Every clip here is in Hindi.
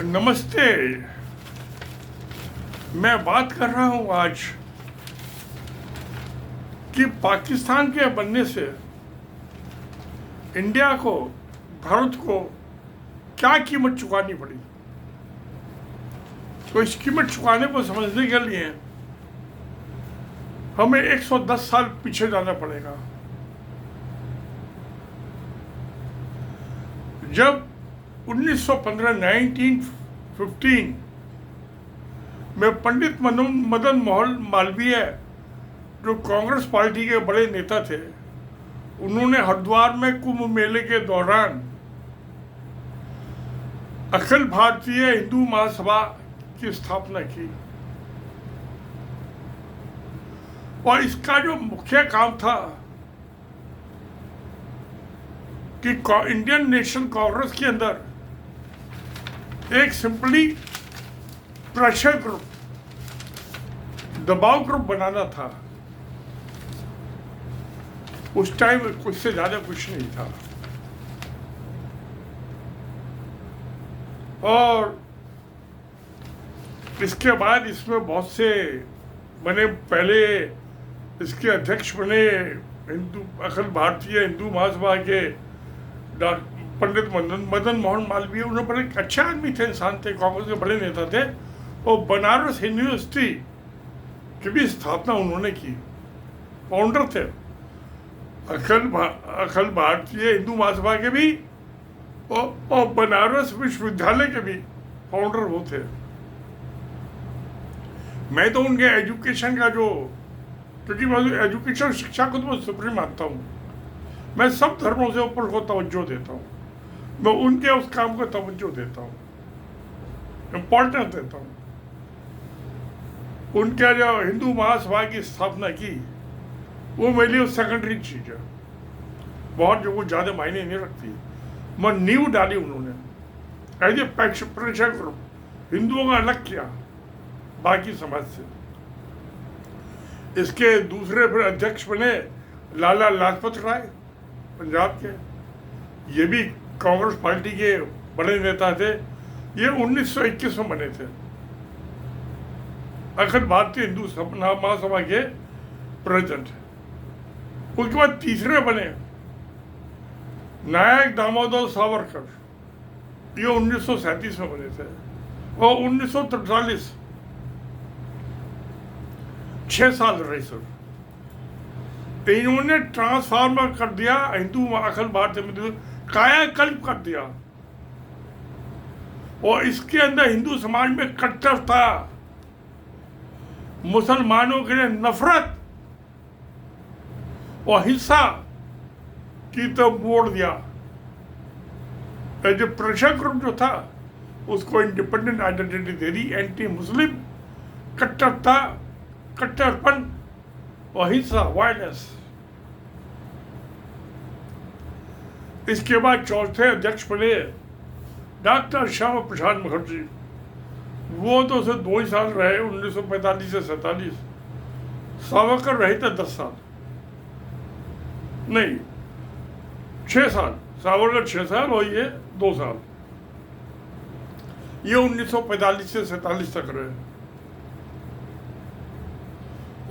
नमस्ते। मैं बात कर रहा हूं आज कि पाकिस्तान के बनने से इंडिया को, भारत को क्या कीमत चुकानी पड़ी। तो इस कीमत चुकाने को समझने के लिए हमें 110 साल पीछे जाना पड़ेगा। जब 1915 में पंडित मदन मोहन मालवीय, जो कांग्रेस पार्टी के बड़े नेता थे, उन्होंने हरिद्वार में कुंभ मेले के दौरान अखिल भारतीय हिंदू महासभा की स्थापना की। और इसका जो मुख्य काम था कि इंडियन नेशनल कांग्रेस के अंदर एक सिंपली प्रेशर ग्रुप, दबाव ग्रुप बनाना था। उस टाइम कुछ से ज्यादा कुछ नहीं था। और इसके बाद इसमें बहुत से बने। पहले इसके अध्यक्ष बने अखिल भारतीय हिंदू महासभा के पंडित मदन मोहन मालवीय। उन्होंने बड़े अच्छे आदमी थे, इंसान थे, कांग्रेस के बड़े नेता थे। और बनारस यूनिवर्सिटी की भी स्थापना उन्होंने की, फाउंडर थे। अखिल भारतीय हिंदू महासभा के भी और बनारस विश्वविद्यालय के भी फाउंडर वो थे। मैं तो उनके एजुकेशन का क्योंकि मैं एजुकेशन शिक्षा को तो मैं सुप्रीम मानता हूँ। मैं सब धर्मों से ऊपर को तवज्जो देता हूँ। मैं उनके उस काम को तवज्जो देता हूँ, इम्पोर्टेंस देता हूँ। उनके जो हिंदू महासभा की स्थापना की, वो मेरे लिए सेकेंडरी चीज है, बहुत जो वो ज़्यादा मायने नहीं रखती। मैं नींव डाली उन्होंने एज ए प्रेशर ग्रुप, हिंदुओं का अलग किया बाकी समाज से। इसके दूसरे फिर अध्यक्ष बने लाला लाजपत राय, पंजाब के। ये भी कांग्रेस पार्टी के बड़े नेता थे। ये 1921 में बने थे, अखिल भारतीय हिंदू महासभा के प्रेसिडेंट। उसके बाद तीसरे बने नायक दामोदर सावरकर। ये 1937 में बने थे। और 1943 6 साल रहे सर। इन्होंने ट्रांसफार्मर कर दिया हिंदू अखिल भारतीय, कायाकल्प कर दिया। और इसके अंदर हिंदू समाज में कट्टरता, मुसलमानों के लिए नफरत और हिंसा की तो मोड़ दिया। जो प्रेशर ग्रुप जो था उसको इंडिपेंडेंट आइडेंटिटी दे दी। एंटी मुस्लिम, कट्टरता, कट्टरपन और हिंसा, वायलेंस। इसके बाद चौथे अध्यक्ष बने डॉक्टर श्यामा प्रसाद मुखर्जी। वो तो सिर्फ 2 ही साल रहे, 1945 से 47। सावरकर रहे थे 10 साल, नहीं 6 साल। सावरकर 6 साल और ये 2 साल। ये 1945 से 47 तक रहे।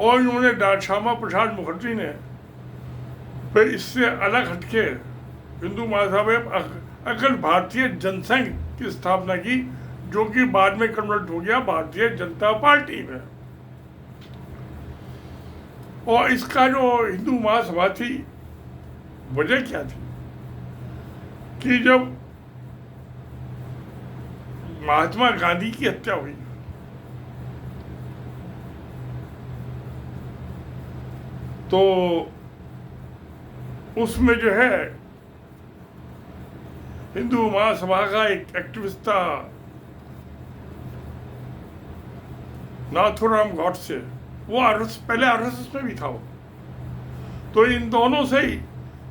और इन्होंने श्यामा प्रसाद मुखर्जी ने फिर इससे अलग हटके हिंदू महासभा में अखिल भारतीय जनसंघ की स्थापना की, जो कि बाद में कन्वर्ट हो गया भारतीय जनता पार्टी में। और इसका जो हिंदू महासभा थी, वजह क्या थी कि जब महात्मा गांधी की हत्या हुई तो उसमें जो है हिंदू महासभा का एक एक्टिविस्ट था नाथुराम गॉडसे। वो पहले आरएसएस में भी था वो। तो इन दोनों से ही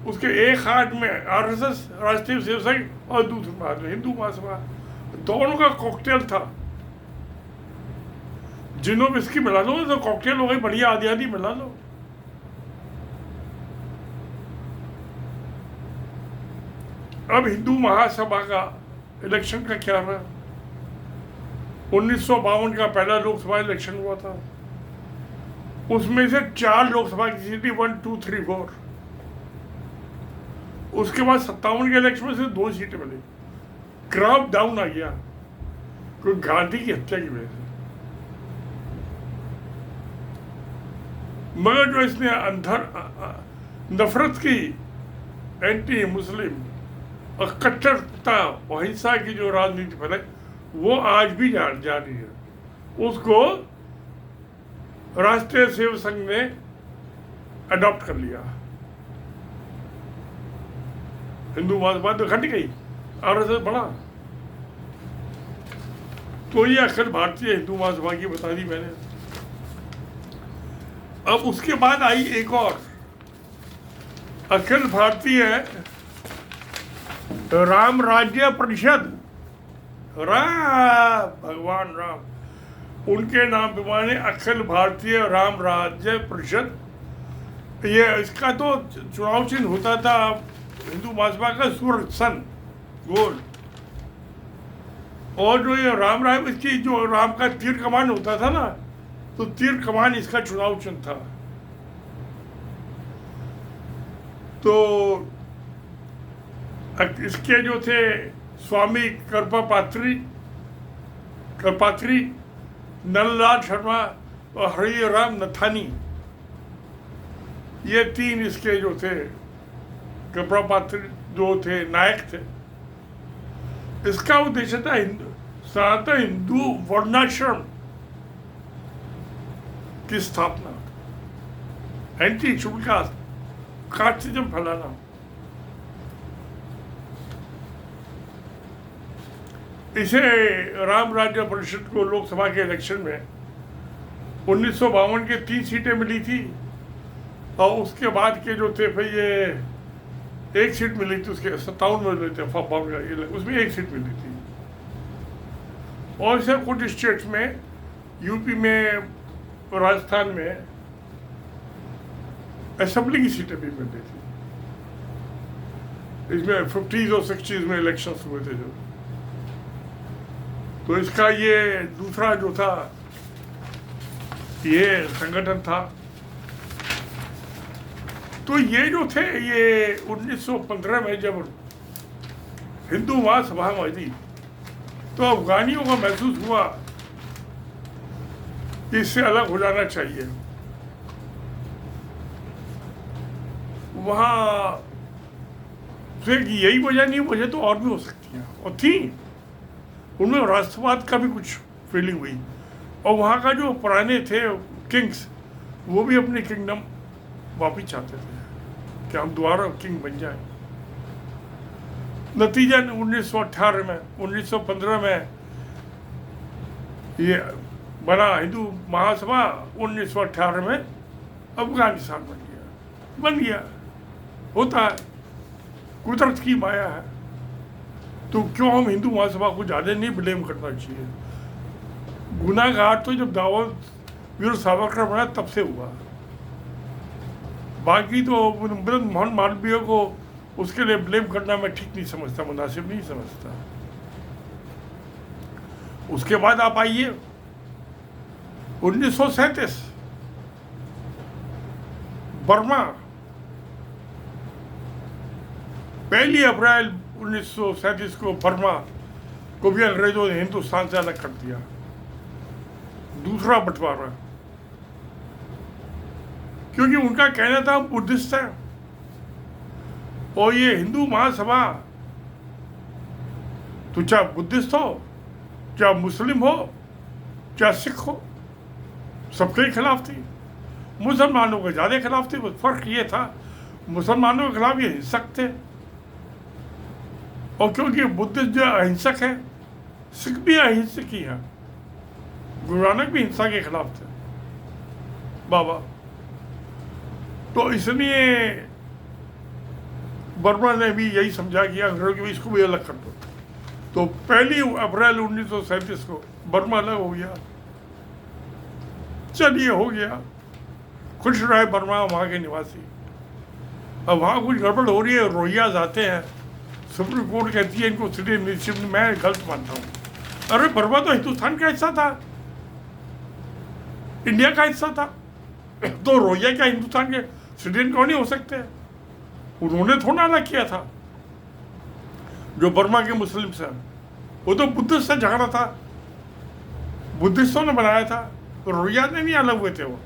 उसके एक हाथ में आरएसएस, राष्ट्रीय सेवा संघ, और दूसरे हाथ में हिंदू महासभा, दोनों का कॉकटेल था। जिन्हों विस्की मिला लो तो कॉकटेल हो गई बढ़िया, आधी आधी मिला लो। अब हिंदू महासभा का इलेक्शन का क्या रहा? 1952 का पहला लोकसभा इलेक्शन हुआ था, उसमें से 4 लोकसभा की सीटें 1, 2, 3, 4। उसके बाद 57 के इलेक्शन में से 2 सीटें मिली। ग्राफ डाउन आ गया, क्योंकि गांधी की हत्या की वजह से। मगर जो इसने अंदर नफरत की, एंटी मुस्लिम और कट्टरता और हिंसा की जो राजनीति फैलाई, वो आज भी जारी है। उसको राष्ट्रीय सेवक संघ ने अडॉप्ट कर लिया। हिंदू महासभा तो घट गई, आरएसएस बढ़ा। तो ये अखिल भारतीय हिंदू महासभा की बता दी मैंने। अब उसके बाद आई एक और अखिल भारतीय राम राज्य परिषद। भगवान राम, उनके नाम पे माने अखिल भारतीय राम राज्य परिषद। ये इसका तो चुनाव चिन्ह होता था हिंदू महासभा का सूर्य सन गोल, और जो ये राम राय, इसकी जो राम का तीर कमान होता था ना, तो तीर कमान इसका चुनाव चिन्ह था। तो इसके जो थे स्वामी करपात्री, नललाल शर्मा और हरि राम नथानी, ये 3 इसके जो थे करपात्री जो थे नायक थे। इसका उद्देश्य था सनातन हिंदू वर्णाश्रम की स्थापना, एंटी शुल्क कास्टिज्म फैलाना। इसे राम राज्य परिषद को लोकसभा के इलेक्शन में 1952 के 3 सीटें मिली थी, और उसके बाद के जो थे फिर ये 1 सीट मिली थी, उसके 57 में मिले थे, उसमें 1 सीट मिली थी। और इसे कुछ स्टेट्स में, यूपी में, राजस्थान में असेंबली की सीटें भी मिलती थी। इसमें 50s और 60s में इलेक्शंस हुए थे जो। तो इसका ये दूसरा जो था ये संगठन था। तो ये जो थे, ये 1915 में जब हिंदू महासभा बनी, तो अफगानियों को महसूस हुआ कि इससे अलग हो जाना चाहिए। वहाँ से यही वजह नहीं, वजह तो और भी हो सकती है, और थी उनमें राष्ट्रवाद का भी कुछ फीलिंग हुई। और वहाँ का जो पुराने थे किंग्स, वो भी अपनी किंगडम वापिस चाहते थे कि हम दोबारा किंग बन जाए। नतीजा 1918 में, 1915 में ये बना हिंदू महासभा, 1918 में अफगानिस्तान बन गया। होता है, कुदरत की माया है। तो क्यों हम हिंदू महासभा को ज़्यादा नहीं ब्लेम करना चाहिए। गुनाहगार तो जब दाऊद वीर सावरकर बना तब से हुआ। बाकी तो मदन मोहन मालवीय को उसके लिए ब्लेम करना मैं ठीक नहीं समझता, मुनासिब नहीं समझता। उसके बाद आप आइए 1937 बर्मा, 1 अप्रैल 1937 को बर्मा को भी अंग्रेजों ने हिंदुस्तान से अलग कर दिया। दूसरा बंटवारा, क्योंकि उनका कहना था हम बुद्धिस्ट हैं, और ये हिंदू महासभा तो चाहे बुद्धिस्ट हो, चाहे मुस्लिम हो, चाहे सिख हो, सबके खिलाफ थी। मुसलमानों के ज़्यादा खिलाफ थे। फर्क ये था, मुसलमानों के खिलाफ ये हिंसक थे, और क्योंकि बुद्धिस्ट जो अहिंसक है, सिख भी अहिंसक ही है। गुरु नानक भी हिंसा के खिलाफ थे बाबा। तो इसलिए बर्मा ने भी यही समझा किया कि इसको भी अलग कर दो। तो 1 अप्रैल 1937 को बर्मा अलग हो गया। चलिए, हो गया, खुश रहे बर्मा, वहाँ के निवासी। अब वहाँ कुछ गड़बड़ हो रही है, रोहिंग्यास आते हैं, सुप्रीम कोर्ट कहती है इनको सिटीजनशिप, मैं गलत मानता हूँ। अरे बर्मा तो हिंदुस्तान का हिस्सा था, इंडिया का हिस्सा था, तो रोहिंग्या क्या हिंदुस्तान के सिटीजन क्यों नहीं हो सकते? उन्होंने थोड़ा अलग किया था। जो बर्मा के मुस्लिम हैं, वो तो बुद्धिस्ट से झगड़ा था, बुद्धिस्टों ने बनाया था, तो रोहिंग्या ने नहीं अलग हुए थे वो।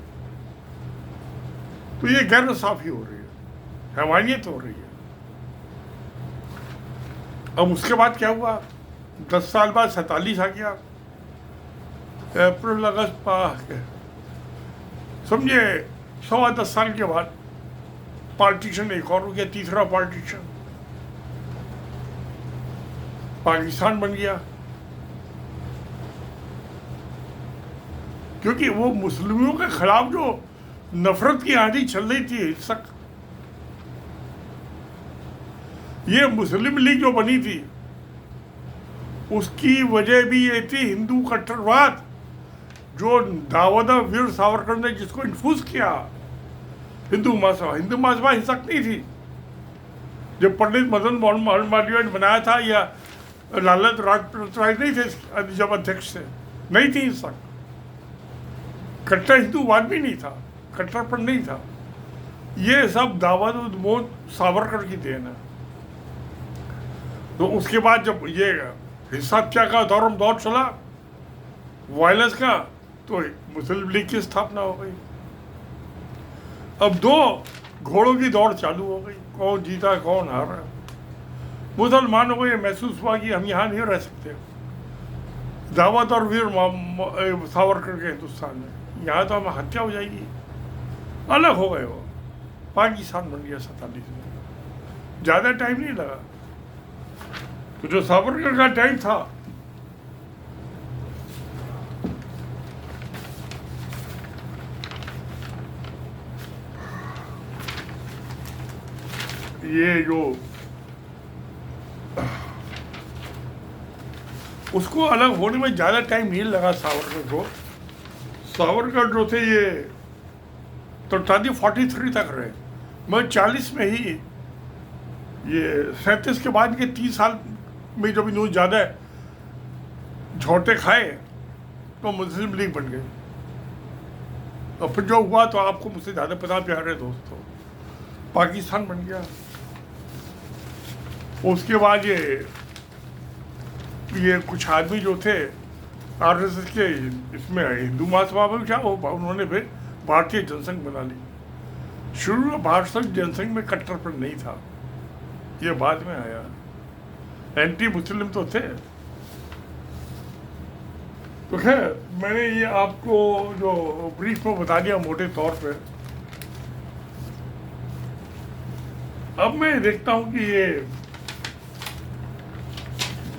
तो ये गैर इंसाफी हो रही है, हैवानियत हो रही है। अब उसके बाद क्या हुआ? 10 साल बाद 47 आ गया, अप्रैल अगस्त समझे, 10 साल के बाद पार्टीशन एक और हो गया, तीसरा पार्टीशन, पाकिस्तान बन गया। क्योंकि वो मुस्लिमों के खिलाफ जो नफरत की आंधी चल रही थी हिंसक, ये मुस्लिम लीग जो बनी थी उसकी वजह भी ये थी हिंदू कट्टरवाद, जो दाऊद वीर सावरकर ने जिसको इन्फ्यूज किया। हिंदू महासभा हिंसक नहीं थी। जब पंडित मदन मोहन मालवीय ने बनाया था, या लाला राजपत राय नहीं थे जब अध्यक्ष थे, नहीं थी हिंसक। कट्टर हिंदूवाद भी नहीं था, कट्टरपन नहीं था। ये सब दाऊद मोहन सावरकर की देन है। तो उसके बाद जब ये हिंसात्या का दौर चला, वायलेंस का, तो मुस्लिम लीग की स्थापना हो गई। अब 2 घोड़ों की दौड़ चालू हो गई, कौन जीता कौन हारा। मुसलमानों को ये महसूस हुआ कि हम यहाँ नहीं रह सकते, दाऊद और वीर सावरकर के हिंदुस्तान में, यहाँ तो हम हत्या हो जाएगी। अलग हो गए वो, पाकिस्तान बन गया 47 में। ज़्यादा टाइम नहीं लगा। तो जो सावरकर का टाइम था, ये जो उसको अलग होने में ज़्यादा टाइम नहीं लगा सावरकर को। सावरकर जो थे ये तो 43 तक रहे, मगर 40 में ही, ये 37 के बाद के 30 साल में जब इन्होंने ज़्यादा झोंटे खाए तो मुस्लिम लीग बन गई। और फिर जो हुआ तो आपको मुझसे ज़्यादा पता प्यारे दोस्तों, पाकिस्तान बन गया। उसके बाद ये कुछ आदमी जो थे आरएसएस के, इसमें हिंदू महासभा में क्या हो, उन्होंने फिर भारतीय जनसंघ बना ली। शुरू में भारतीय जनसंघ में कट्टरपन नहीं था, ये बाद में आया। एंटी मुस्लिम तो थे। तो खैर, मैंने ये आपको जो ब्रीफ में बता दिया मोटे तौर पे। अब मैं देखता हूँ कि ये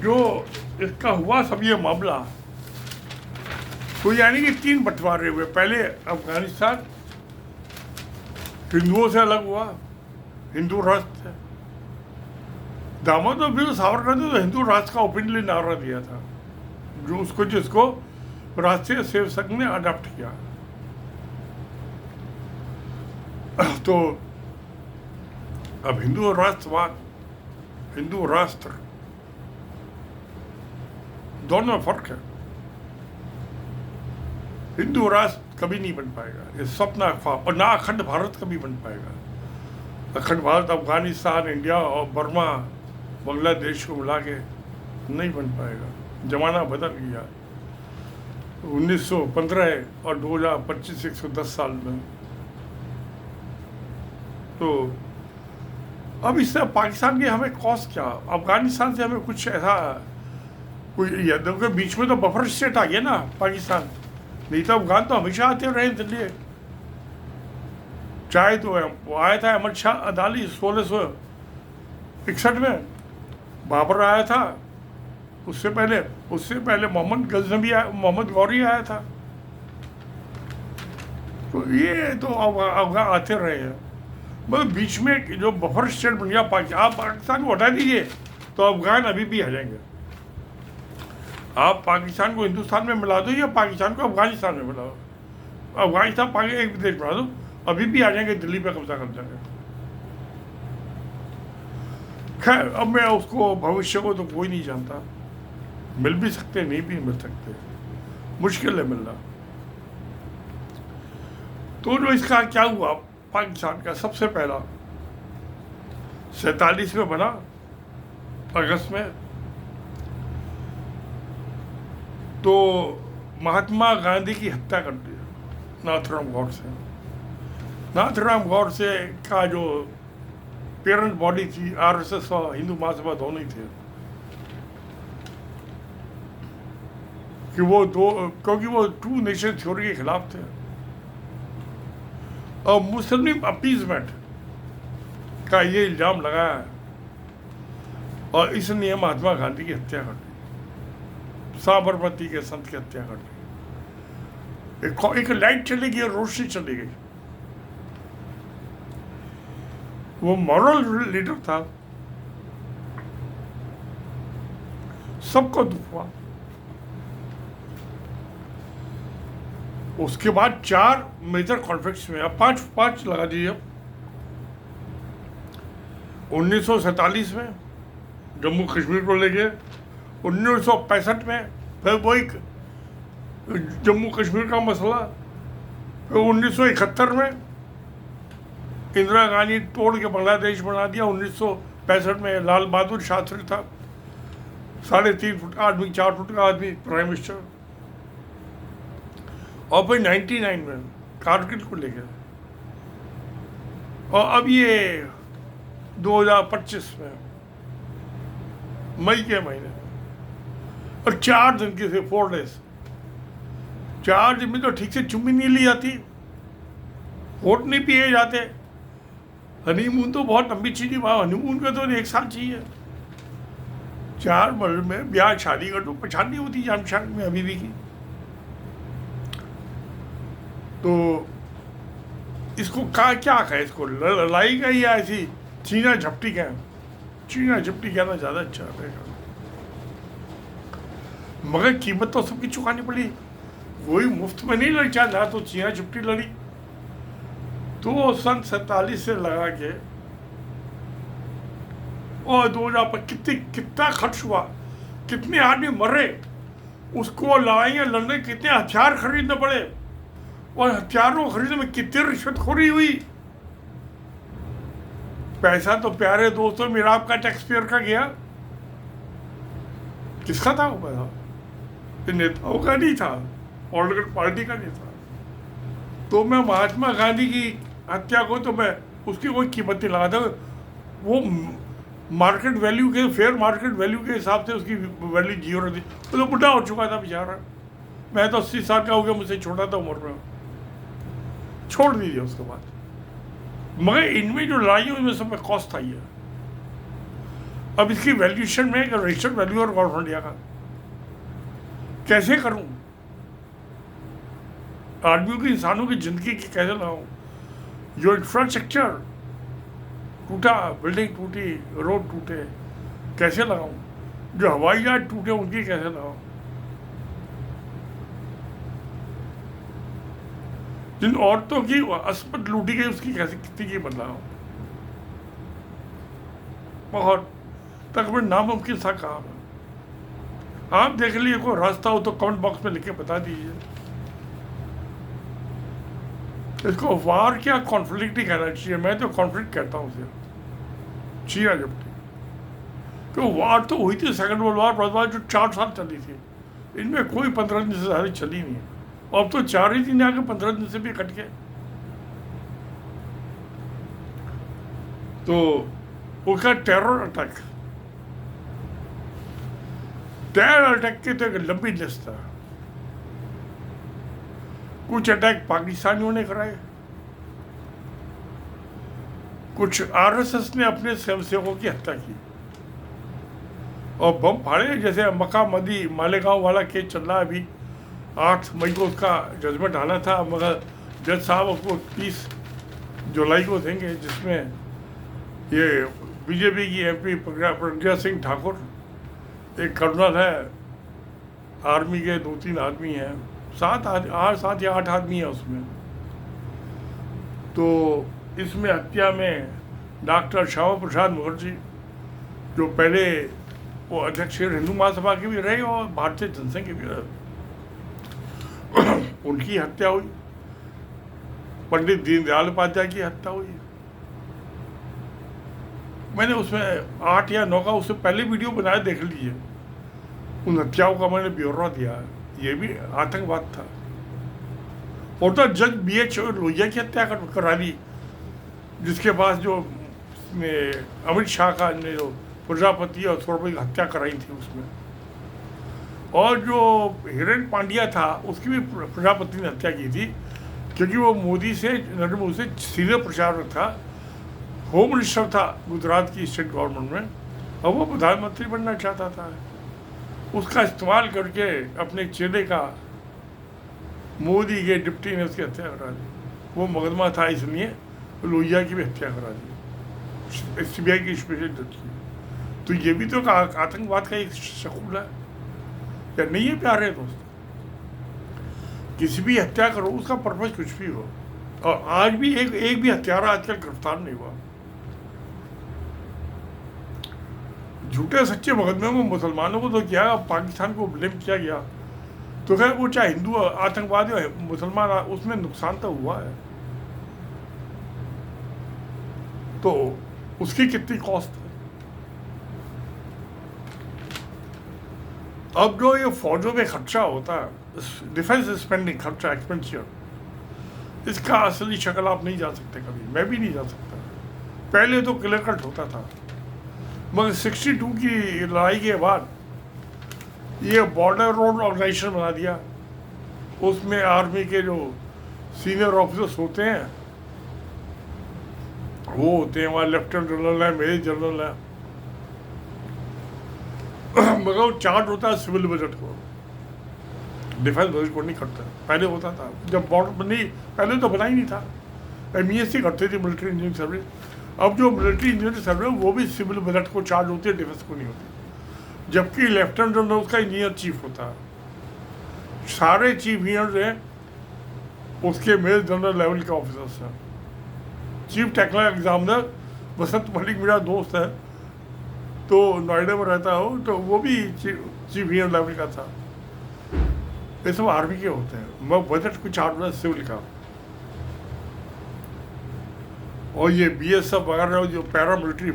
जो इसका हुआ सब ये मामला, तो यानी कि 3 बंटवारे हुए। पहले अफगानिस्तान हिंदुओं से अलग हुआ, हिंदू राष्ट्र थे। दाऊद और वीर सावरकर ने तो हिंदू राष्ट्र का ओपिनियन नारा दिया था, जो उसको जिसको राष्ट्रीय सेवक संघ ने अडॉप्ट किया। तो अब हिंदू राष्ट्रवाद, हिंदू राष्ट्र, दोनों में फर्क है। हिंदू राष्ट्र कभी नहीं बन पाएगा, ये सपना ख्वाब, और ना अखंड भारत कभी बन पाएगा। अखंड भारत अफगानिस्तान, इंडिया और बर्मा, बांग्लादेश को मिला के नहीं बन पाएगा। जमाना बदल गया। 1915 और 2025 110 साल में। तो अब इससे पाकिस्तान के हमें कॉस्ट क्या, अफगानिस्तान से हमें कुछ ऐसा कोई यादव के बीच में तो बफर स्टेट आ गया ना पाकिस्तान, नहीं तो अफगान तो हमेशा आते रहे दिल्ली। चाहे तो वो आया था अहमद शाह अदाली 1661 में, बाबर आया था, उससे पहले मोहम्मद गजनबी मोहम्मद गौरी आया था। तो ये तो अफगान आते रहे हैं, मगर बीच में जो बफर स्टेट बन गया आप पाकिस्तान को हटा दीजिए तो अफगान अभी भी आ जाएंगे। आप पाकिस्तान को हिंदुस्तान में मिला दो या पाकिस्तान को अफगानिस्तान में मिला दो, अफगानिस्तान पाकिस्तान एक देश बना दो, अभी भी आ जाएंगे, दिल्ली पे कब्जा कर जाएंगे। खैर, अब मैं उसको भविष्य को तो कोई नहीं जानता, मिल भी सकते, नहीं भी मिल सकते, मुश्किल है मिलना। तो जो इसका क्या हुआ, पाकिस्तान का सबसे पहला 47 में बना, अगस्त में। तो महात्मा गांधी की हत्या कर दी नाथूराम गौडसे। नाथूराम गौडसे का जो पेरेंट बॉडी थी, आरएसएस और हिंदू महासभा दोनों ही थे, कि वो दो, क्योंकि वो टू नेशन थ्योरी के खिलाफ थे और मुस्लिम अपीजमेंट का ये इल्जाम लगाया है, और इसलिए महात्मा गांधी की हत्या कर दी, साबरमती के संत की हत्या कर दी। एक लाइट चली गई और रोशनी चली गई। वो मॉरल लीडर था, सबको दुख हुआ। उसके बाद 4 मेजर कॉन्फ्लिक्ट्स में, अब पांच लगा दीजिए। 1947 में जम्मू कश्मीर को लेके, 1965 में फिर वही जम्मू कश्मीर का मसला, फिर 1971 में इंदिरा गांधी तोड़ के बांग्लादेश बना दिया। 1965 में लाल बहादुर शास्त्री था, 3.5 फुट का आदमी, 4 फुट का आदमी प्राइम मिनिस्टर। और फिर 99 में कारगिल को लेकर, और अब ये 2025 में मई के महीने में, और 4 दिन के थे, 4 डेज। 4 दिन में तो ठीक से चुम्मी नहीं ली जाती, वोट नहीं पिए जाते। हनीमून तो बहुत लंबी चीज है, हनीमून का तो 1 साल चाहिए। 4 महीने में ब्याह शादी कर तो पहचान नहीं होती जान पहचान में अभी भी की। तो इसको क्या कहे, इसको लड़ाई का या ऐसी चीना झपटी कहें? चीना झपटी कहना ज़्यादा अच्छा रहेगा, मगर कीमत तो सबकी चुकानी पड़ी। कोई मुफ्त में नहीं लड़ी, चाहे तो चीना झपटी लड़ी। तो सन 47 से लगा के और 2000 पर कितना खर्च हुआ, कितने आदमी मरे, उसको लड़ाइयाँ लड़ने कितने हथियार खरीदने पड़े, और हथियारों खरीदने में कितनी रिश्वतखोरी हुई। पैसा तो प्यारे दोस्तों मेरा आपका टैक्स पेयर का गया। किसका था वो पैसा? नेताओं का नहीं था, पॉलिटिकल पार्टी का नहीं था। तो मैं महात्मा गांधी की हत्या को तो मैं उसकी कोई कीमत नहीं लगाता। वो मार्केट वैल्यू के, फेयर मार्केट वैल्यू के हिसाब से उसकी वैल्यू 0 थी। वो तो बुढ़ा हो चुका था बेचारा, मैं तो 80 साल का हो गया, मुझसे छोटा था उम्र में, छोड़ दीजिए उसके बाद। मगर इनमें जो लड़ाई हुई में सब में कॉस्ट आई है। अब इसकी वैल्यूएशन में रजिस्टर्ड वैल्यू और गवर्नमेंट इंडिया का कैसे करूं, आदमियों की, इंसानों की जिंदगी की कैसे लगाऊं? जो इंफ्रास्ट्रक्चर टूटा, बिल्डिंग टूटी, रोड टूटे, कैसे लगाऊं? जो हवाई जहाज टूटे उनकी कैसे लगाऊं? जिन औरतों की अस्पत लूटी गई उसकी कैसे, कितनी की बदलाव? बहुत तकरीबन नामुमकिन सा काम है। आप देख लीजिए, कोई रास्ता हो तो कमेंट बॉक्स में लिख के बता दीजिए। इसको वार क्या कॉन्फ्लिक्ट ही कहना चाहिए, मैं तो कॉन्फ्लिक्ट कहता हूँ उसे, चीना झपटी। तो वार तो हुई थी, सेकंड वर्ल्ड वार जो 4 साल चली थी, इनमें कोई 15 दिन से ज़्यादा चली नहीं है। अब तो 4 ही दिन आके 15 दिन से भी कट गए। तो उसका टेरर अटैक की तो एक लंबी लिस्ट था। कुछ अटैक पाकिस्तानियों ने कराए, कुछ आरएसएस ने अपने स्वयंसेवकों की हत्या की और बम फाड़े। जैसे मक्का मदी मालेगांव वाला केस चल रहा है अभी, 8 मई को उसका जजमेंट आना था, मगर जज साहब उसको 30 जुलाई को देंगे, जिसमें ये बीजेपी की एमपी प्रज्ञा सिंह ठाकुर, एक कर्नल है, आर्मी के 2-3 आदमी हैं, 7 या 8 आदमी है उसमें। तो इसमें हत्या में डॉक्टर श्यामा प्रसाद मुखर्जी, जो पहले वो अध्यक्ष हिंदू महासभा के भी रहे और भारतीय जनसंघ के भी रहे। उनकी हत्या हुई, पंडित दीनदयाल उपाध्याय की हत्या हुई। मैंने उसमें 8 या 9 का उससे पहले वीडियो बनाया, देख लीजिए। उन हत्याओं का मैंने ब्यौरा दिया है। ये भी आतंकवाद था। और तो जज BH लोहिया की हत्या करा दी, जिसके पास जो अमित शाह का ने जो प्रजापति और सौरभ की हत्या कराई थी उसमें, और जो हिरेन पांड्या था उसकी भी प्रजापति ने हत्या की थी, क्योंकि वो नरेंद्र मोदी से सीधे प्रचारक था, होम मिनिस्टर था गुजरात की स्टेट गवर्नमेंट में, और वो प्रधानमंत्री बनना चाहता था। उसका इस्तेमाल करके अपने चेले का मोदी के डिप्टी ने उसकी हत्या करा दी। वो मुकदमा था, इसलिए लोहिया की भी हत्या करा दी CBI की स्पेशल जज की। तो ये भी तो आतंकवाद का एक शकूल है या नहीं है प्यारे दोस्त? किसी भी हत्या करो, उसका पर्पज कुछ भी हो। और आज भी एक भी हत्यारा आजकल गिरफ्तार नहीं हुआ। झूठे सच्चे मुकदमे में मुसलमानों को तो किया, पाकिस्तान को ब्लेम किया गया, तो खैर वो चाहे हिंदू आतंकवादी हो मुसलमान, उसमें नुकसान तो हुआ है। तो उसकी कितनी कॉस्ट है? अब जो ये फौजों में खर्चा होता है, डिफेंस स्पेंडिंग खर्चा, एक्सपेंडिचर, इसका असली शक्ल आप नहीं जान सकते कभी, मैं भी नहीं जा सकता। पहले तो क्लियर कट होता था, मगर 62 की लड़ाई के बाद ये बॉर्डर रोड ऑर्गेनाइजेशन बना दिया। उसमें आर्मी के जो सीनियर ऑफिसर्स होते हैं वो होते हैं, वहाँ लेफ्टिनेंट जनरल है, मेजर जनरल है, मगर वो चार्ज होता है सिविल बजट को, डिफेंस बजट को नहीं करता। पहले होता था, जब बॉर्डर बनी, पहले तो बना ही नहीं था, MESC करते थे, मिलिट्री इंजीनियरिंग सर्विस। अब जो मिलिट्री इंजीनियरिंग सर्विस वो भी सिविल बजट को चार्ज होती है, डिफेंस को नहीं होती। जबकि लेफ्टिनेंट जनरल उसका इंजीनियर चीफ होता है। सारे चीफ इंजीनियर हैं उसके मेजर जनरल लेवल के ऑफिसर्स हैं। चीफ टेक्निकल एग्जामिनर बसंत मलिक मेरा दोस्त है, तो नोएडा में रहता हो, तो वो भी चीफ इंजीनियर लेवल का था। ये सब आर्मी के होते हैं। मैं बजट को चार्ज होता है सिविल का। और ये BSF वगैरह जो पैरा मिलिट्री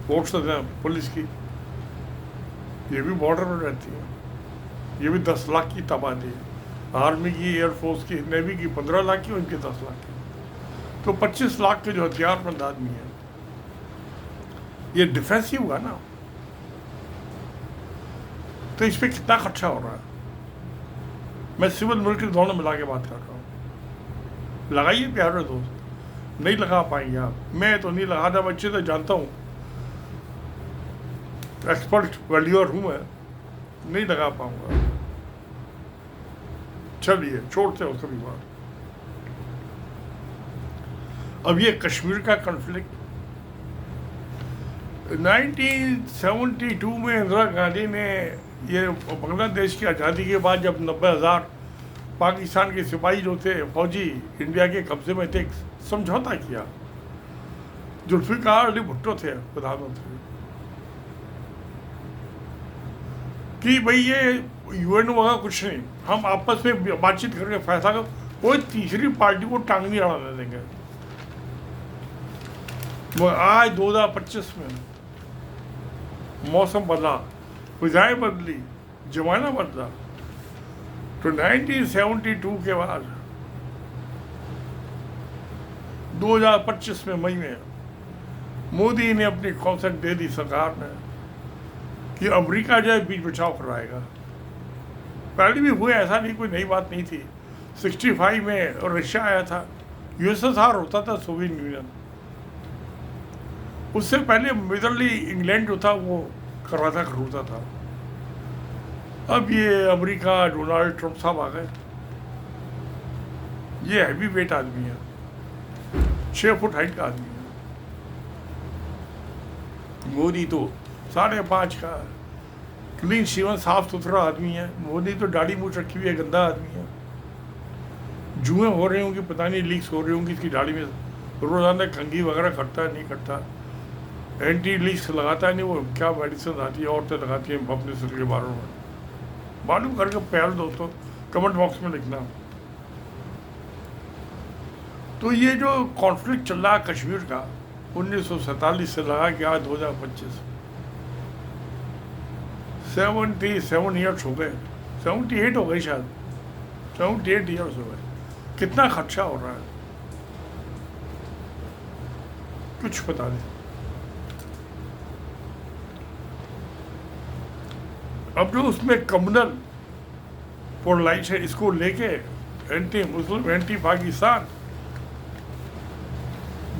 फोर्सेस हैं पुलिस की, ये भी बॉर्डर में रहती है। ये भी 10 लाख की आबादी है। आर्मी की, एयरफोर्स की, नेवी की 15 लाख की, उनके 10 लाख की, तो 25 लाख के जो हथियारबंद आदमी है। ये डिफेंस ही हुआ ना। तो इस पर कितना खर्चा हो रहा है? मैं सिविल मिलिट्री दोनों मिला के बात कर रहा हूँ। लगाइए प्यारे दोस्त, नहीं लगा पाएंगे आप। मैं तो नहीं लगाता, मैं अच्छे से जानता हूँ, एक्सपर्ट वैल्यूअर हूँ मैं, नहीं लगा पाऊंगा। चलिए छोड़ते हैं उसका भी बात। अब ये कश्मीर का कॉन्फ्लिक्ट 1972 में इंदिरा गांधी ने ये बांग्लादेश की आज़ादी के बाद जब 90,000 पाकिस्तान के सिपाही जो थे, फौजी इंडिया के कब्जे में थे, समझौता किया। जुल्फिकार अली भुट्टो थे प्रधानमंत्री, कि भाई ये UN वगैरह कुछ नहीं, हम आपस में बातचीत करके फैसला कर, कोई तीसरी पार्टी को टांग नहीं अड़ाने देंगे। वो आज 2025 में मौसम बदला, फिजाएं बदली, जमाना बदला। तो 1972 के बाद 2025 में मई में मोदी ने अपनी कॉन्सेप्ट दे दी सरकार ने कि अमेरिका जो है बीच बचाव कराएगा। पहले भी हुए, ऐसा नहीं, कोई नई बात नहीं थी। 65 में रशिया आया था, USSR होता था, सोवियत यूनियन। उससे पहले मिडरली इंग्लैंड जो था वो करवाता खरूदता था। अब ये अमेरिका, डोनाल्ड ट्रंप साहब आ गए। ये हैवी वेट आदमी है, 6 फुट हाइट का आदमी है। मोदी तो 5.5 का, क्लीन शेवन, साफ सुथरा आदमी है। मोदी तो दाढ़ी मूछ रखी हुई है, गंदा आदमी है। जुएं हो रही होंगी, पता नहीं लीक्स हो रही होंगी इसकी दाढ़ी में, रोजाना कंघी वगैरह करता है, नहीं करता। एंटी लीस्ट लगाता नहीं, वो क्या मेडिसिन आती है औरतें लगाती हैं अपने सिर के बालों में, मालूम करके प्यार दोस्तों कमेंट बॉक्स में लिखना। तो ये जो कॉन्फ्लिक्ट चल रहा है कश्मीर का 1947 से लगा के आज 2025, 77 ईयर्स हो गए, 78 हो गए शायद, 78 ईयर्स हो गए। कितना खर्चा हो रहा है कुछ पता नहीं। अब जो उसमें कम्युनल पोलराइज है, इसको लेके एंटी मुस्लिम एंटी पाकिस्तान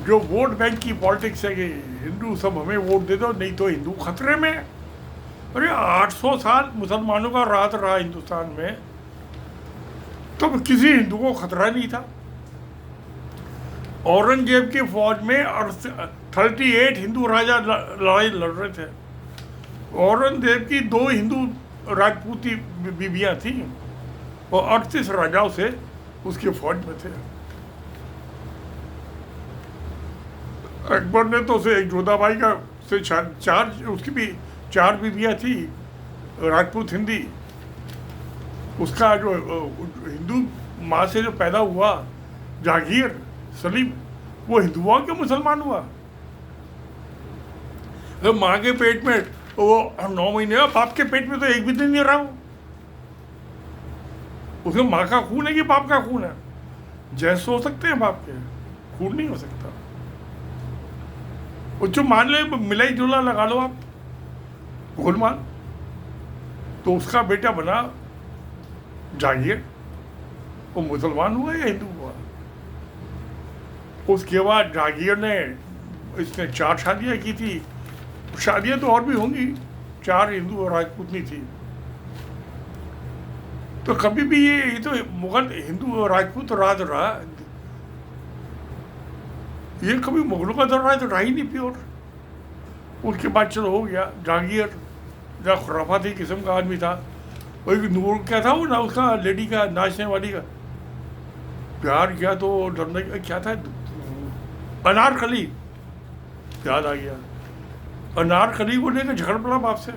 जो वोट बैंक की पॉलिटिक्स है कि हिंदू सब हमें वोट दे दो नहीं तो हिंदू खतरे में। अरे 800 साल मुसलमानों का राज रहा हिंदुस्तान में, तब तो किसी हिंदू को खतरा नहीं था। औरंगजेब की फौज में 38 हिंदू राजा लड़ाई लड़ रहे थे। औरंगजेब की 2 हिंदू राजपूती बीबियां थी और 38 राजाओं से उसकी फौज में थे। अकबर ने तो उसे जोधाबाई का से 4 उसकी भी 4 बीबियां थी राजपूत हिंदी। उसका जो हिंदू माँ से जो पैदा हुआ जहांगीर सलीम, वो हिंदू हुआ कि मुसलमान हुआ? तो माँ के पेट में वो 9 महीने, बाप के पेट में तो एक भी दिन नहीं रहा हूँ। उसमें माँ का खून है कि बाप का खून है? जैसे हो सकते हैं बाप के, खून नहीं हो सकता। जो मान ले मिला ही जुला लगा लो आप गोलमाल, तो उसका बेटा बना जहांगीर, वो मुसलमान हुआ या हिंदू हुआ? उसके बाद जहांगीर ने इसने 4 शादियाँ की थी, शादियाँ तो और भी होंगी, 4 हिंदू और राजपूतनी थी। तो कभी भी ये तो मुगल हिंदू और राजपूत राज रहा, ये कभी मुगलों का दौर तो रहा ही नहीं प्योर। उसके बाद चलो हो गया जहांगीर, जहाँ खुराफाती किस्म का आदमी था। वही नूर क्या था वो ना, उसका लेडी का नाचने वाली का प्यार किया तो डरने क्या था, अनारकली याद आ गया। अनारकली को लेकर झगड़ पड़ा बाप से,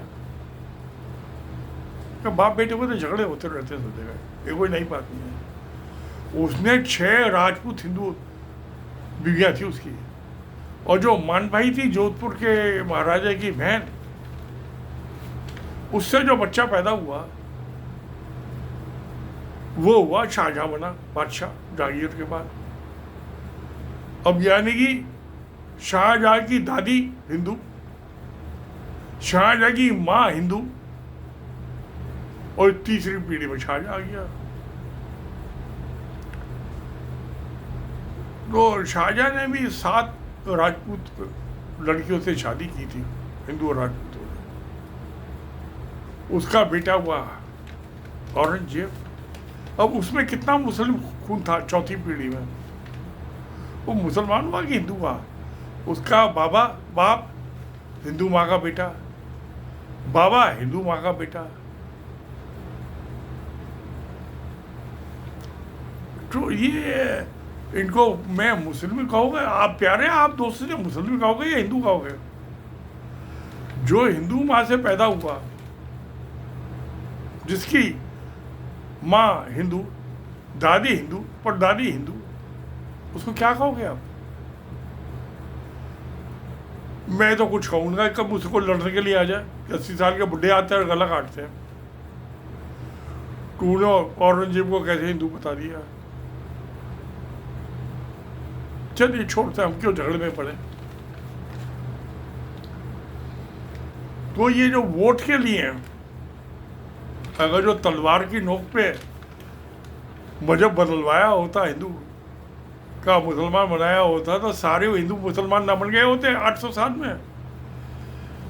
बाप बेटे को तो झगड़े होते रहते हैं सब जगह, ये कोई नई बात नहीं है। उसने 6 राजपूत हिंदू बीवियाँ थी उसकी, और जो मानभाई थी जोधपुर के महाराजा की बहन, उससे जो बच्चा पैदा हुआ वो हुआ शाहजहां बना बादशाह जहांगीर के बाद। अब यानी कि शाहजहां की दादी हिंदू, शाहजहां की माँ हिंदू, और तीसरी पीढ़ी में शाहजहां आ गया। तो शाहजहां ने भी 7 राजपूत लड़कियों से शादी की थी, हिंदू और राजपूतों ने। उसका बेटा हुआ औरंगजेब। अब उसमें कितना मुस्लिम खून था चौथी पीढ़ी में? वो मुसलमान हुआ कि हिंदू हुआ? उसका बाप हिंदू माँ का बेटा, बाबा हिंदू माँ का बेटा। तो ये इनको मैं मुस्लिम कहोगे आप प्यारे, आप दोस्त से मुस्लिम कहोगे या हिंदू कहोगे? जो हिंदू माँ से पैदा हुआ, जिसकी माँ हिंदू, दादी हिंदू, परदादी हिंदू, उसको क्या कहोगे आप? मैं तो कुछ कहूँगा, कब उसको लड़ने के लिए आ जाए, 80 साल के बुढ़े आते हैं और गला काटते हैं। तूने औरंगजेब को कैसे हिंदू बता दिया? चलिए छोड़ते, हम क्यों झगड़े में पड़े। तो ये जो वोट के लिए हैं, अगर जो तलवार की नोक पे मजहब बदलवाया होता, हिंदू का मुसलमान बनाया होता, तो सारे हिंदू मुसलमान ना बन गए होते 800 साल में।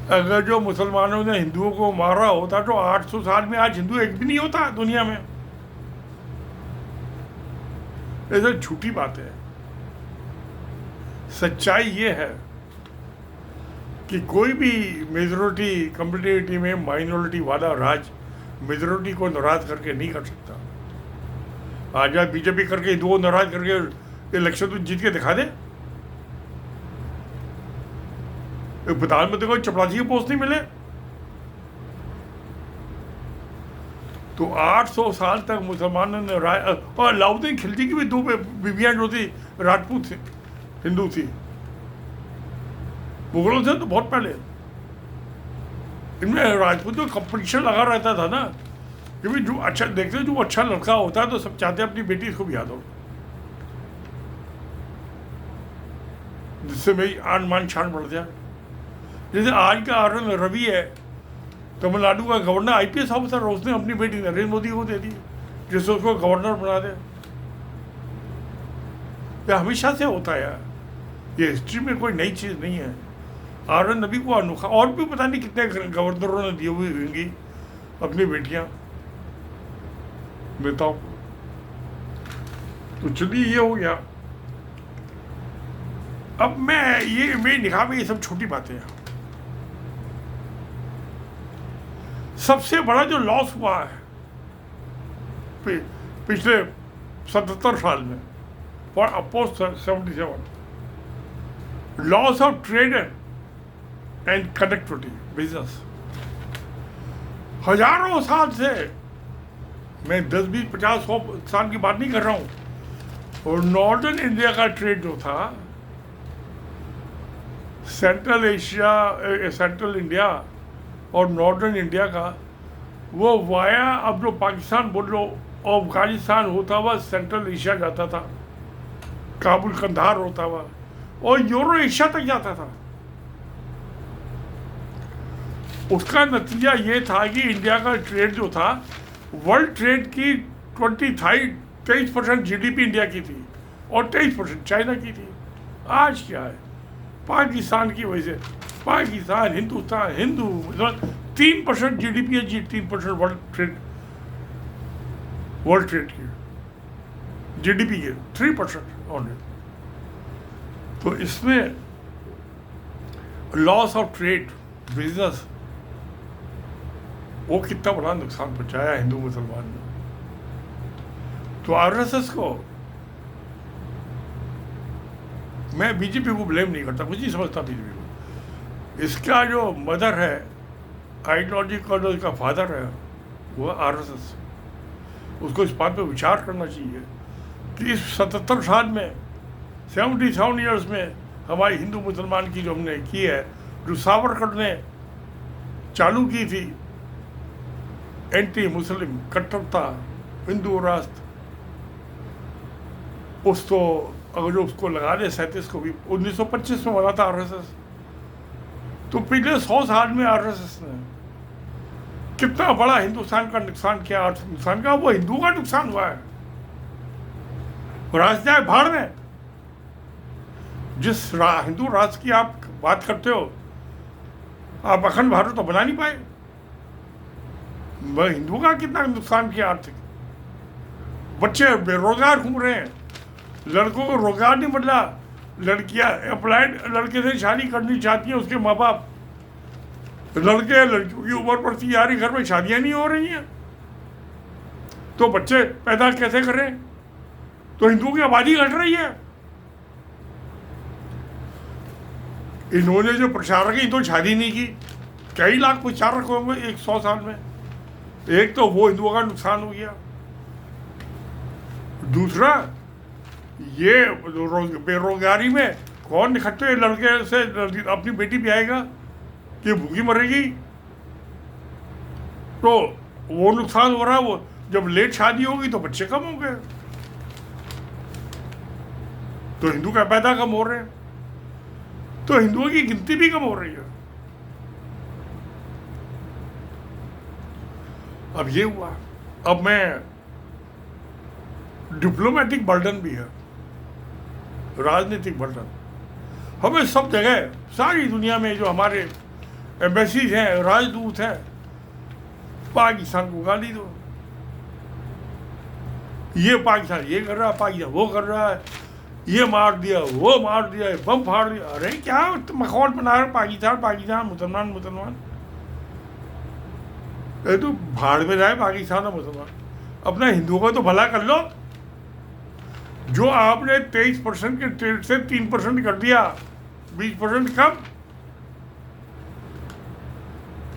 अगर जो मुसलमानों ने हिंदुओं को मारा होता तो 800 साल में आज हिंदू एक भी नहीं होता दुनिया में। ऐसा झूठी बात है। सच्चाई ये है कि कोई भी मेजॉरिटी कम्युनिटी में माइनॉरिटी वाला राज मेजॉरिटी को नाराज करके नहीं कर सकता। आज बीजेपी करके हिंदुओं नाराज करके इलेक्शन तो जीत के दिखा दे। प्रधानमंत्री को चपरासी के पोस्ट नहीं मिले। तो 800 साल तक मुसलमानों ने और अलाउद्दीन खिलजी की भी 2 बीवियां जो थी राजपूत थी, हिंदू थी। मुगलों से तो बहुत पहले इनमें राजपूत में कंपटीशन लगा रहता था ना, क्योंकि जो अच्छा देखते जो अच्छा लड़का होता है तो सब चाहते हैं अपनी बेटी इसको ब्याह दो, जिससे मेरी आन मान शान बढ़ जाए। जैसे आज का आर एन रवि है, तमिलनाडु का गवर्नर, IPS ऑफिसर, उसने अपनी बेटी नरेंद्र मोदी को दे दी जिससे उसको गवर्नर बना दे। यह हमेशा से होता है यार, ये हिस्ट्री में कोई नई चीज़ नहीं है। आर एन रवि को अनोखा, और भी पता नहीं कितने गवर्नरों ने दी हुई होंगी अपनी बेटियां नेताओं को। तो चलिए ये हो गया। अब मैं ये मेरी निगाह में ये सब छोटी बातें हैं। सबसे बड़ा जो लॉस हुआ है पिछले 77 साल में, फॉर अपोस्ट 77, loss of trade and connectivity business. हजारों साल से, मैं 10, 20, 50, 100 साल की बात नहीं कर रहा हूँ, और नॉर्दर्न इंडिया का ट्रेड जो था, सेंट्रल एशिया, सेंट्रल इंडिया और नॉर्दर्न इंडिया का, वो वाया, अब जो पाकिस्तान बोल लो, अफगानिस्तान होता हुआ सेंट्रल एशिया जाता था, काबुल कंधार होता हुआ, और यूरो एशिया तक जाता था। उसका नतीजा ये था कि इंडिया का ट्रेड जो था, वर्ल्ड ट्रेड की 23% GDP इंडिया की थी और 23% चाइना की थी। आज क्या है, पाकिस्तान की वजह से, पाकिस्तान, हिंदुस्तान, हिंदू 3% GDP है जी, 3% वर्ल्ड ट्रेड की GDP के 3% ऑनली। तो इसमें लॉस ऑफ ट्रेड बिजनेस, वो कितना बड़ा नुकसान पहुंचाया हिंदू मुसलमान ने। तो RSS को मैं BJP को ब्लेम नहीं करता, कुछ नहीं समझता BJP को। इसका जो मदर है, आइडियोलॉजी का जो इसका फादर है, वो RSS। उसको इस बात पे विचार करना चाहिए कि इस 77 साल में, 77 ईयर्स में हमारी हिंदू मुसलमान की जो हमने की है, जो सावरकर ने चालू की थी, एंटी मुस्लिम कट्टरता, हिंदू राष्ट्र, उसको अगर जो उसको लगा दे 37 को भी 1925 में बना था RSS। तो पिछले 100 साल में RSS ने कितना बड़ा हिंदुस्तान का नुकसान किया। हिंदुस्तान का, वो हिंदुओं का नुकसान हुआ है। राष्ट्र जाए भाड़ में। जिस हिंदू राष्ट्र की आप बात करते हो, आप अखंड भारत तो बना नहीं पाए। वह हिंदुओं का कितना नुकसान किया आर्थिक। बच्चे बेरोजगार घूम रहे हैं, लड़कों को रोजगार नहीं मिल रहा, लड़कियां अप्लाइड लड़के से शादी करनी चाहती हैं उसके माँ बाप, लड़के लड़कियों की उम्र बढ़ती जा रही, घर में शादियां नहीं हो रही हैं, तो बच्चे पैदा कैसे करें। तो हिंदुओं की आबादी घट रही है। इन्होंने जो प्रचारक है, तो शादी नहीं की, कई लाख प्रचारक होंगे 100 साल में। एक तो वो हिंदुओं का नुकसान हो गया, दूसरा ये बेरोजगारी में कौन इकट्ठे लड़के से अपनी बेटी भी आएगा कि भूखी मरेगी। तो वो नुकसान हो रहा है। वो जब लेट शादी होगी तो बच्चे कम होंगे, तो हिंदू का पैदा कम हो रहे हैं, तो हिंदुओं की गिनती भी कम हो रही है। अब ये हुआ। अब मैं डिप्लोमेटिक बर्डन भी है, राजनीतिक बर्डन हमें सब जगह, सारी दुनिया में जो हमारे एम्बेसीज हैं, राजदूत हैं, पाकिस्तान को गाली दो, ये पाकिस्तान ये कर रहा है, पाकिस्तान वो कर रहा है, ये मार दिया, वो मार दिया, बम फाड़ दिया। अरे क्या माहौल बना रहे पाकिस्तान, पाकिस्तान, मुसलमान मुसलमान। ये तो भाड़ में जाए पाकिस्तान और मुसलमान, अपना हिंदुओं का तो भला कर लो। जो आपने 23% के ट्रेड से 3% कर दिया, 20% कम,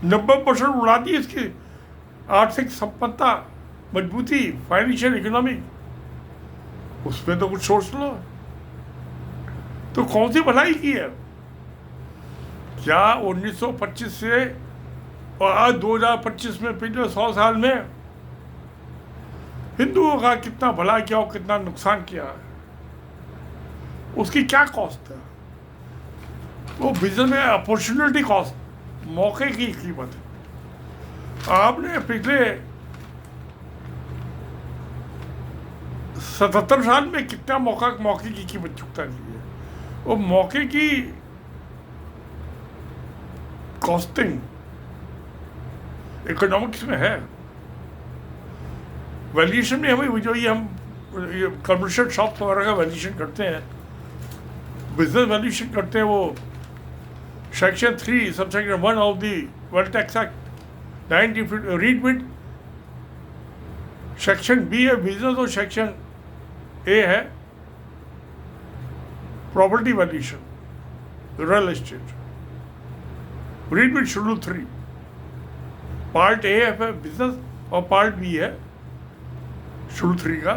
90% उड़ा दी इसकी आर्थिक संपन्नता, मजबूती, फाइनेंशियल इकोनॉमी, उसमें तो कुछ सोच लो। तो कौन सी भलाई की है? क्या 1925 से और आज 2025 में पिछले 100 साल में हिंदुओं का कितना भला किया और कितना नुकसान किया है, उसकी क्या कॉस्ट है? वो बिजनेस में अपॉर्चुनिटी कॉस्ट, मौके की कीमत है। आपने पिछले 77 साल में कितना मौके की कीमत चुकता की है? वो मौके की कॉस्टिंग इकोनॉमिक्स में है। वैल्यूएशन में हमें जो ये हम कमर्शियल शॉप वगैरह का वैल्यूएशन करते हैं, बिजनेस वैल्यूएशन करते हैं, वो section 3 subsection 1 of the wealth tax act 1950 read with. Section B है बिजनेस और सेक्शन ए है property valuation, real estate. Read with schedule 3। Part A है बिजनेस और पार्ट बी है शेड्यूल 3 का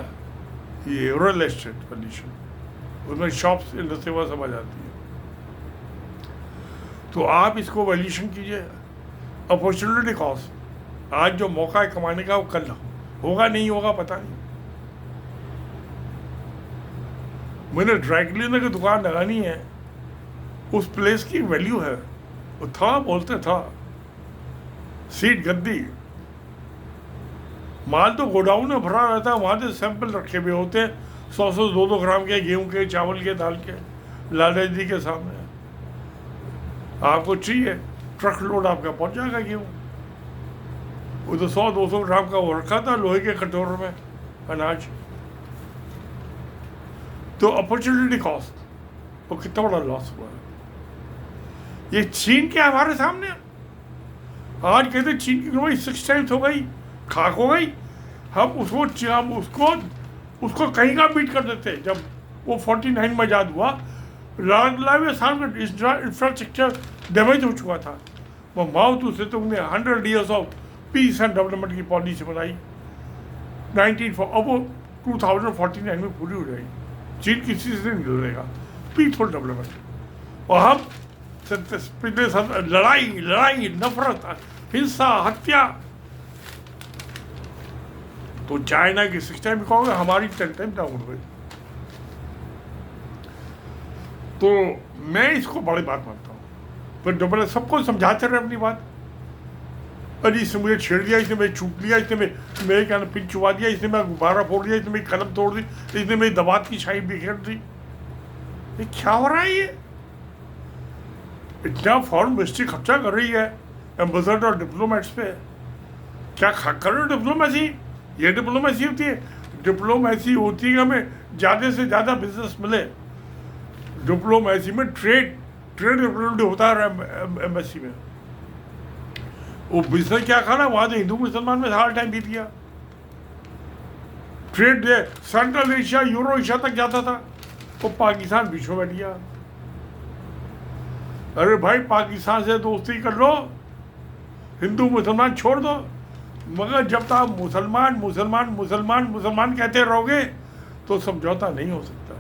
ये रियल एस्टेट वैल्यूएशन। उसमें शॉप्स इंडस्ट्री वह समझ आती है। तो आप इसको वैल्यूएशन कीजिए। अपॉर्चुनिटी कॉस्ट, आज जो मौका है कमाने का वो कल होगा नहीं होगा पता नहीं। मैंने ड्राई क्लीनर की दुकान लगानी है, उस प्लेस की वैल्यू है, वो था बोलते था सीट गद्दी, माल तो गोडाउन में भरा रहता है, वहाँ से सैंपल रखे हुए होते हैं 100 200 ग्राम के, गेहूं के, चावल के, दाल के, लाला जी के सामने आपको चाहिए ट्रक लोड आपका पहुंच जाएगा गेहूं। वो तो 100-200 ग्राम का वो रखा था लोहे के कटोरों में अनाज। तो अपॉर्चुनिटी कॉस्ट, वो कितना बड़ा लॉस हुआ है। ये चीन के हमारे सामने आज कहते चीन की इकोनॉमी 6 टाइम्स हो गई, खाक हो गई। हम उसको कहीं का बीट कर देते। जब वो 49 में आजाद हुआ, लावे साल में इंफ्रास्ट्रक्चर डैमेज हो चुका था। वो माओ तू से तो उन्हें 100 years of peace and development की पॉलिसी बनाई 19 अब वो 2049 में पूरी हो जाएगी। चीन किसी से नहीं लड़ेगा, पीसफुल डेवलपमेंट। और हम पिछले साल लड़ाई, नफरत, हिंसा, हत्या। तो चाइना की 6 टाइम कहोगे, हमारी 10 टाइम डाउन हो गई। तो मैं इसको बड़ी बात मानता हूँ। पर डबल सबको समझाते रहे अपनी बात। अरे इसने मुझे छेड़ दिया, इसने मेरे चूक लिया, इसने मेरे क्या पिन चुबा दिया, इसने मेरा गुब्बारा फोड़ दिया, इसने मेरी कलम तोड़ दी, इसने मेरी दबात की शाही बिखेर दी। ये क्या हो रहा है? ये इतना फॉरेन मिनिस्ट्री खर्चा कर रही है एम्बेसडर और डिप्लोमेट्स पे। क्या कर रहे हो डिप्लोमेसी? ये डिप्लोमेसी होती है? डिप्लोमेसी होती है कि हमें ज़्यादा से ज़्यादा बिजनेस मिले। डिप्लोमेसी में ट्रेड रिप्रेजेंटेटिव होता है एम्बेसी में। वो बिजनेस क्या खाना, वहाँ से हिंदू मुसलमान में सारा टाइम बीत गया। Trade central Asia, euro Asia तक जाता था, वो पाकिस्तान बीच में बैठ गया। अरे भाई पाकिस्तान से दोस्ती कर लो, हिंदू मुसलमान छोड़ दो। मगर जब तक आप मुसलमान कहते रहोगे तो समझौता नहीं हो सकता।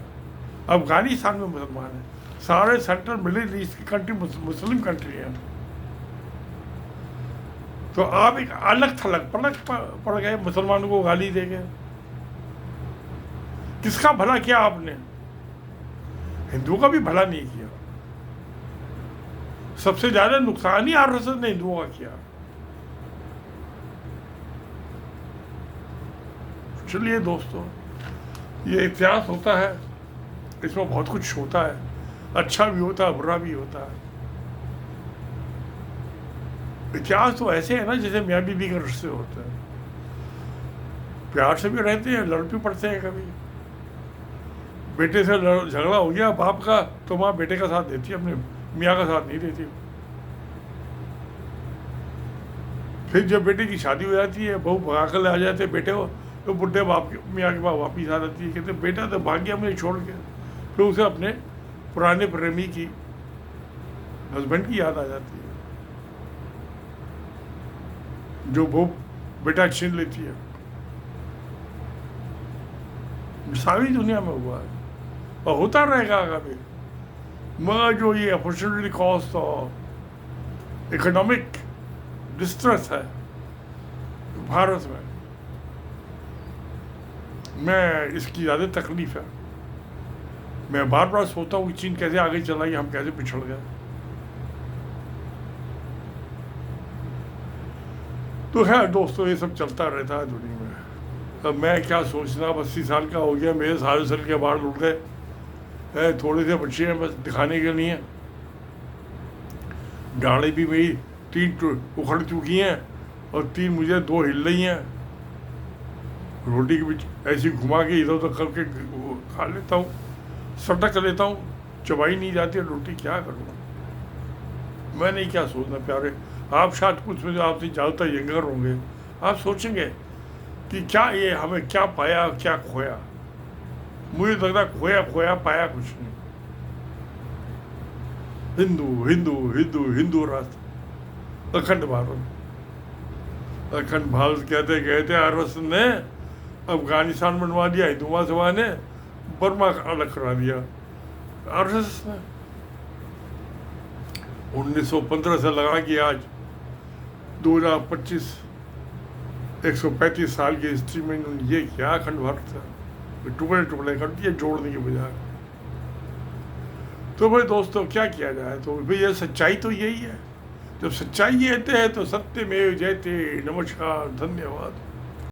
अफगानिस्तान में मुसलमान है, सारे सेंट्रल मिडिल ईस्ट की कंट्री मुस्लिम कंट्री है। तो आप एक अलग थलग पड़ गए, मुसलमानों को गाली दे गए। किसका भला किया आपने? हिंदुओं का भी भला नहीं किया। सबसे ज्यादा नुकसान ही आरएसएस ने हिंदुओं का किया। चलिए दोस्तों, ये इतिहास होता है, इसमें बहुत कुछ होता है, अच्छा भी होता है, बुरा भी होता है। इतिहास तो ऐसे है ना जैसे मियाँ बीवी के रिश्ते होते हैं, प्यार से भी रहते हैं, लड़ भी पड़ते हैं। कभी बेटे से झगड़ा हो गया बाप का, तो माँ बेटे का साथ देती है, अपने मियाँ का साथ नहीं देती। फिर जब बेटे की शादी हो जाती है, बहू भगा कर ले आ जाते बेटे को, तो बुढ़े बाप मियाँ के पास वापिस आ जाती है। कहते बेटा तो भाग गया मुझे छोड़ के। फिर उसे अपने पुराने प्रेमी की, हस्बैंड की याद आ जाती है। जो वो बेटा छीन लेती है। सारी दुनिया में हुआ है और होता रहेगा आगे। मगर जो ये अपॉर्चुनिटी कॉस्ट और इकोनॉमिक डिस्ट्रेस है भारत में, मैं इसकी ज़्यादा तकलीफ है। मैं बार बार सोचता हूँ कि चीन कैसे आगे चला गया, हम कैसे पिछड़ गए। तो है दोस्तों, ये सब चलता रहता है दुनिया में। अब मैं क्या सोचना, 80 साल का हो गया, मेरे सारे साल के बाल उड़ गए, थोड़े से बच्चे हैं बस दिखाने के लिए। डाढ़ें भी मेरी 3 उखड़ चुकी हैं और 3 मुझे 2 हिल रही हैं। रोटी के बीच ऐसी घुमा के इधर उधर करके खा लेता हूँ, सटक लेता हूँ, चबाई नहीं जाती है रोटी, क्या करूँ। मैंने क्या सोचना प्यारे, आप शायद कुछ में आपसे ज़्यादातर यंगर होंगे, आप सोचेंगे कि क्या ये हमें क्या पाया क्या खोया। मुझे लगता खोया खोया पाया कुछ नहीं। हिंदू हिंदू हिंदू हिंदू राष्ट्र, अखंड भारत। अखंड भारत कहते कहते आरएसएस ने अफगानिस्तान बनवा दिया, हिंदू महासभा ने बर्मा अलग करा दिया। आरएसएस ने 1915 से लगा कि आज 2025 135 साल की हिस्ट्री में इन्होंने ये क्या अखंड भारत था, टुकड़े टुकड़े कर दिए जोड़ने के बजाय। तो भाई दोस्तों क्या किया जाए, तो भाई ये सच्चाई तो यही है। जब सच्चाई कहते हैं तो सत्यमेव जयते। नमस्कार, धन्यवाद।